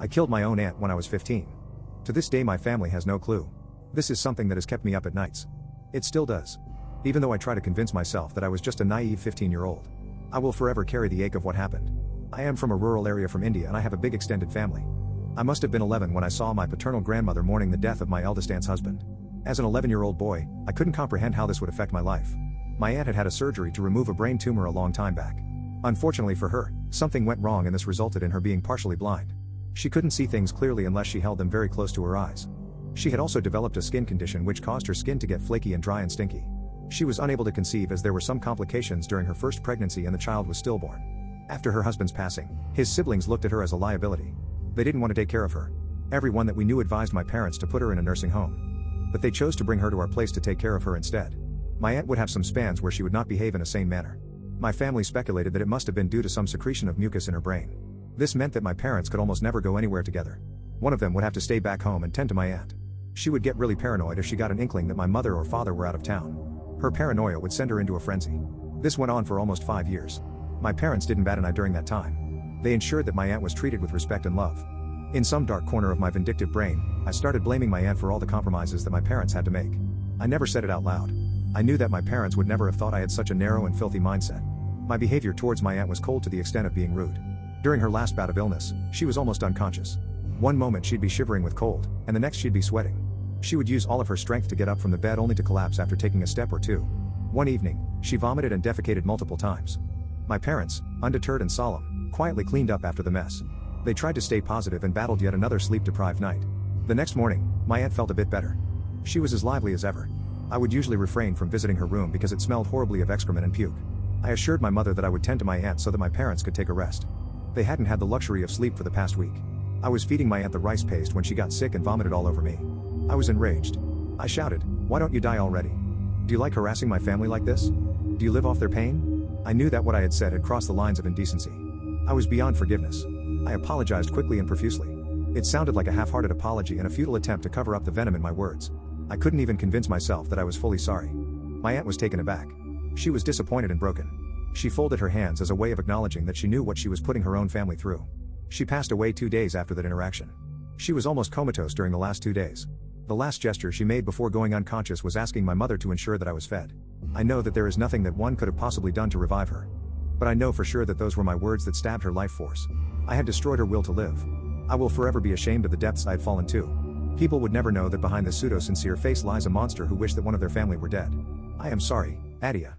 I killed my own aunt when I was 15. To this day my family has no clue. This is something that has kept me up at nights. It still does. Even though I try to convince myself that I was just a naive 15-year-old. I will forever carry the ache of what happened. I am from a rural area from India and I have a big extended family. I must have been 11 when I saw my paternal grandmother mourning the death of my eldest aunt's husband. As an 11-year-old boy, I couldn't comprehend how this would affect my life. My aunt had had a surgery to remove a brain tumor a long time back. Unfortunately for her, something went wrong and this resulted in her being partially blind. She couldn't see things clearly unless she held them very close to her eyes. She had also developed a skin condition which caused her skin to get flaky and dry and stinky. She was unable to conceive as there were some complications during her first pregnancy and the child was stillborn. After her husband's passing, his siblings looked at her as a liability. They didn't want to take care of her. Everyone that we knew advised my parents to put her in a nursing home. But they chose to bring her to our place to take care of her instead. My aunt would have some spans where she would not behave in a sane manner. My family speculated that it must have been due to some secretion of mucus in her brain. This meant that my parents could almost never go anywhere together. One of them would have to stay back home and tend to my aunt. She would get really paranoid if she got an inkling that my mother or father were out of town. Her paranoia would send her into a frenzy. This went on for almost 5 years. My parents didn't bat an eye during that time. They ensured that my aunt was treated with respect and love. In some dark corner of my vindictive brain, I started blaming my aunt for all the compromises that my parents had to make. I never said it out loud. I knew that my parents would never have thought I had such a narrow and filthy mindset. My behavior towards my aunt was cold to the extent of being rude. During her last bout of illness, she was almost unconscious. One moment she'd be shivering with cold, and the next she'd be sweating. She would use all of her strength to get up from the bed only to collapse after taking a step or two. One evening, she vomited and defecated multiple times. My parents, undeterred and solemn, quietly cleaned up after the mess. They tried to stay positive and battled yet another sleep-deprived night. The next morning, my aunt felt a bit better. She was as lively as ever. I would usually refrain from visiting her room because it smelled horribly of excrement and puke. I assured my mother that I would tend to my aunt so that my parents could take a rest. They hadn't had the luxury of sleep for the past week. I was feeding my aunt the rice paste when she got sick and vomited all over me. I was enraged. I shouted, "Why don't you die already? Do you like harassing my family like this? Do you live off their pain?" I knew that what I had said had crossed the lines of indecency. I was beyond forgiveness. I apologized quickly and profusely. It sounded like a half-hearted apology and a futile attempt to cover up the venom in my words. I couldn't even convince myself that I was fully sorry. My aunt was taken aback. She was disappointed and broken. She folded her hands as a way of acknowledging that she knew what she was putting her own family through. She passed away 2 days after that interaction. She was almost comatose during the last 2 days. The last gesture she made before going unconscious was asking my mother to ensure that I was fed. I know that there is nothing that one could have possibly done to revive her. But I know for sure that those were my words that stabbed her life force. I had destroyed her will to live. I will forever be ashamed of the depths I had fallen to. People would never know that behind this pseudo-sincere face lies a monster who wished that one of their family were dead. I am sorry, Adia.